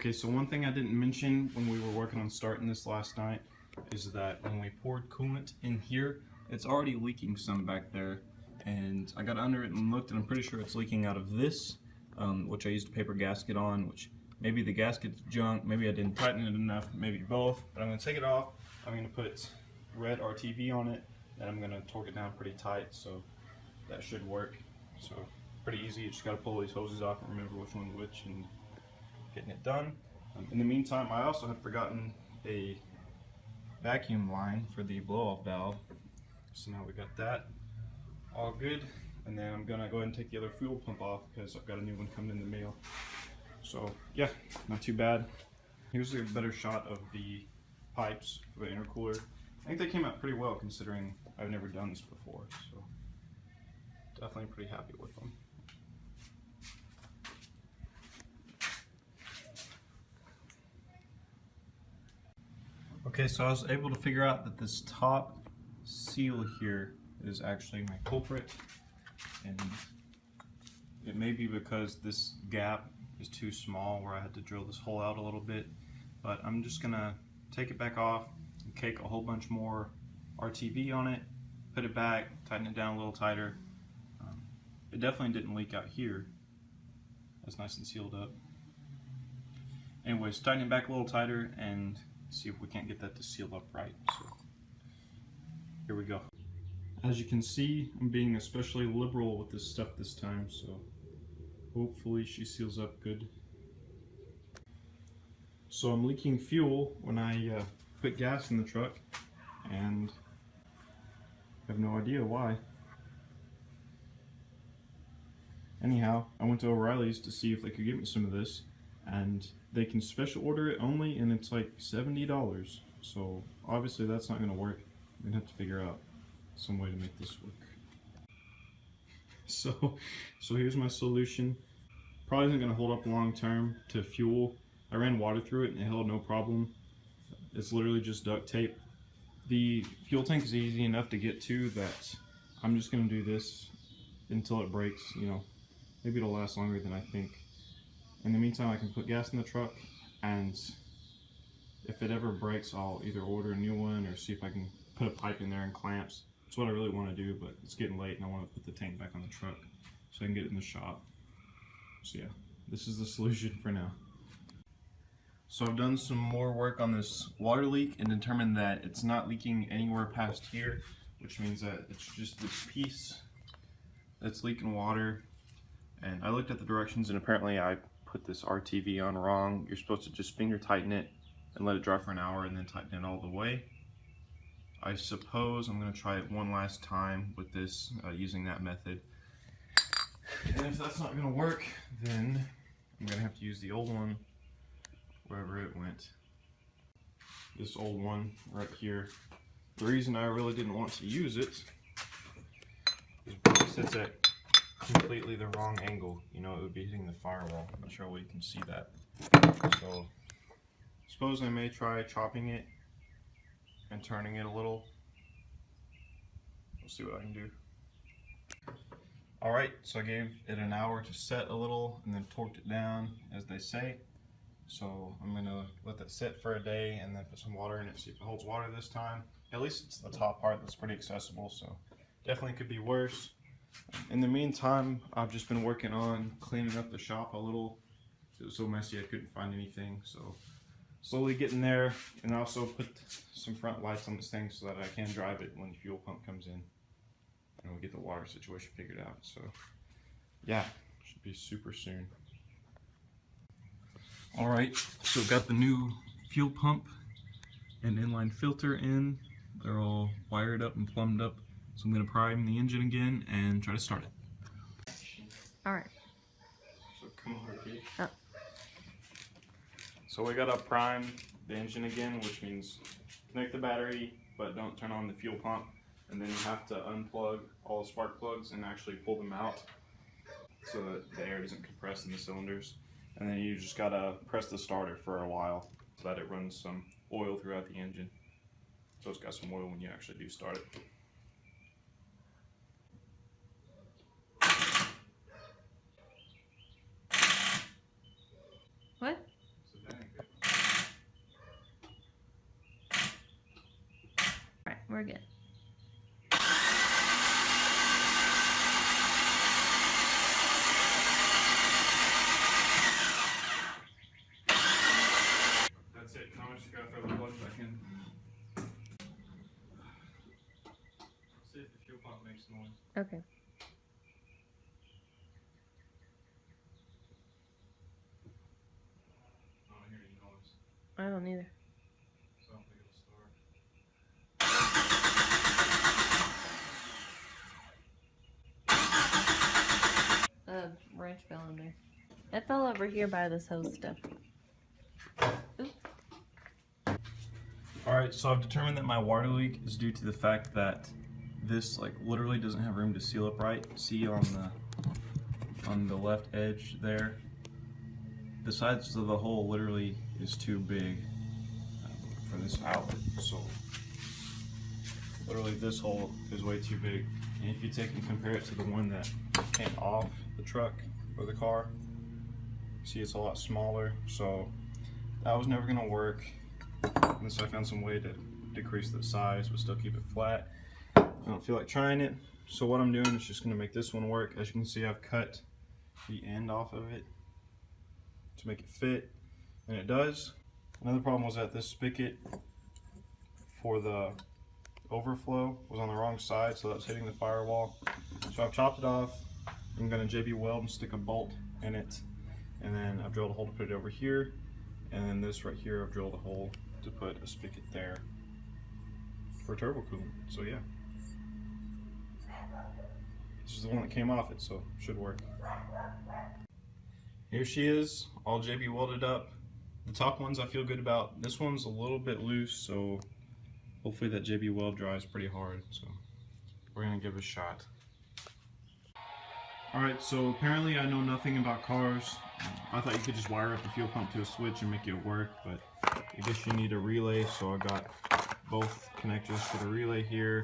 Okay, so one thing I didn't mention when we were working on starting this last night is that when we poured coolant in here, it's already leaking some back there. And I got under it and looked, and I'm pretty sure it's leaking out of this, which I used a paper gasket on, which maybe the gasket's junk, maybe I didn't tighten it enough, maybe both. But I'm going to take it off. I'm going to put red RTV on it, and I'm going to torque it down pretty tight, so that should work. So pretty easy. You just got to pull these hoses off and remember which one's which and getting it done. In the meantime, I also had forgotten a vacuum line for the blow-off valve. So now we got that all good, and then I'm gonna go ahead and take the other fuel pump off because I've got a new one coming in the mail. So yeah, not too bad. Here's a better shot of the pipes for the intercooler. I think they came out pretty well considering I've never done this before, so definitely pretty happy with them. Okay, so I was able to figure out that this top seal here is actually my culprit, and it may be because this gap is too small where I had to drill this hole out a little bit, but I'm just gonna take it back off and cake a whole bunch more RTV on it, put it back, tighten it down a little tighter. It definitely didn't leak out here. That's nice and sealed up. Anyways, tighten it back a little tighter and see if we can't get that to seal up right. So here we go. As you can see, I'm being especially liberal with this stuff this time, so hopefully she seals up good. So I'm leaking fuel when I put gas in the truck, and I have no idea why. Anyhow, I went to O'Reilly's to see if they could get me some of this, and they can special order it only, and it's like $70. So obviously that's not going to work. I'm going to have to figure out some way to make this work. So here's my solution. Probably isn't going to hold up long term to fuel. I ran water through it and it held no problem. It's literally just duct tape. The fuel tank is easy enough to get to that I'm just going to do this until it breaks. You know, maybe it'll last longer than I think. In the meantime, I can put gas in the truck, and if it ever breaks, I'll either order a new one or see if I can put a pipe in there and clamps. That's what I really want to do, but it's getting late and I want to put the tank back on the truck so I can get it in the shop. So yeah, this is the solution for now. So I've done some more work on this water leak and determined that it's not leaking anywhere past here, which means that it's just this piece that's leaking water. And I looked at the directions, and apparently I put this RTV on wrong. You're supposed to just finger tighten it and let it dry for an hour and then tighten it all the way. I suppose I'm going to try it one last time with this using that method. And if that's not going to work, then I'm going to have to use the old one wherever it went. This old one right here. The reason I really didn't want to use it is because it's at completely the wrong angle. You know, it would be hitting the firewall. I'm not sure whether you can see that. So suppose I may try chopping it and turning it a little. We'll see what I can do. Alright, so I gave it an hour to set a little and then torqued it down, as they say. So I'm going to let that sit for a day and then put some water in it, see if it holds water this time. At least it's the top part that's pretty accessible, so definitely could be worse. In the meantime, I've just been working on cleaning up the shop a little. It was so messy I couldn't find anything, so slowly getting there. And I also put some front lights on this thing so that I can drive it when the fuel pump comes in and we get the water situation figured out. So yeah, should be super soon. Alright, so got the new fuel pump and inline filter in. They're all wired up and plumbed up. So I'm going to prime the engine again and try to start it. Alright. So come over here. Oh. So we got to prime the engine again, which means connect the battery, but don't turn on the fuel pump. And then you have to unplug all the spark plugs and actually pull them out so that the air doesn't compress in the cylinders. And then you just got to press the starter for a while so that it runs some oil throughout the engine. So it's got some oil when you actually do start it. What? So again. That's it. Now I just gotta throw the plug back in. See if the fuel pump makes noise. Okay. I don't hear any noise, I don't either. so I don't think it'll start. Wrench fell in there. It fell over here by this hose stuff. Alright, so I've determined that my water leak is due to the fact that this like literally doesn't have room to seal up right. See on the left edge there, the sides of the hole literally is too big for this outlet. So literally this hole is way too big. And if you take and compare it to the one that came off the truck or the car, see it's a lot smaller. So that was never gonna work. And so I found some way to decrease the size but still keep it flat. I don't feel like trying it. So what I'm doing is just gonna make this one work. As you can see, I've cut the end off of it to make it fit, and it does. Another problem was that this spigot for the overflow was on the wrong side, so that was hitting the firewall. So I've chopped it off. I'm gonna JB weld and stick a bolt in it, and then I've drilled a hole to put it over here, and then this right here I've drilled a hole to put a spigot there for turbo coolant. So yeah, this is the one that came off it, so it should work. Here she is, all JB welded up. The top ones I feel good about. This one's a little bit loose, so hopefully that JB weld dries pretty hard. So we're gonna give it a shot. Alright, so apparently I know nothing about cars. I thought you could just wire up the fuel pump to a switch and make it work, but I guess you need a relay, so I got both connectors for the relay here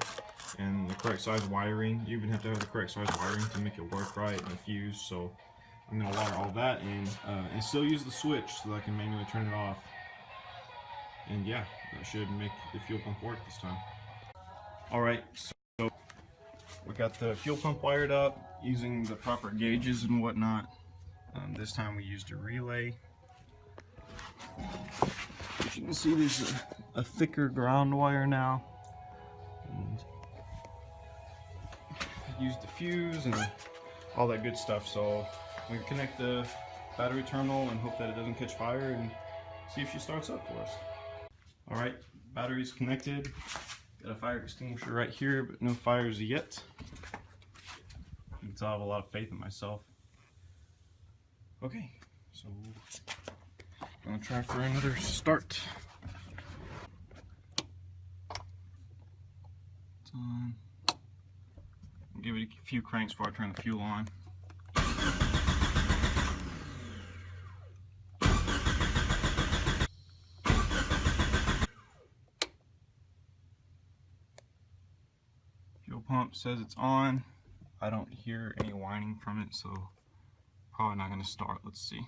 and the correct size wiring. You even have to have the correct size wiring to make it work right, and a fuse. So I'm going to wire all that in and still use the switch so that I can manually turn it off. And yeah, that should make the fuel pump work this time. Alright, so we got the fuel pump wired up using the proper gauges and whatnot. This time we used a relay. As you can see, there's a thicker ground wire now. And used the fuse and all that good stuff. So we can connect the battery terminal and hope that it doesn't catch fire and see if she starts up for us. Alright, battery's connected. Got a fire extinguisher right here, but no fires yet. You can tell I have a lot of faith in myself. Okay, so I'm gonna try for another start. It's on. I'll give it a few cranks before I turn the fuel on. Fuel pump says it's on. I don't hear any whining from it, so probably not going to start. Let's see.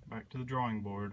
Back to the drawing board.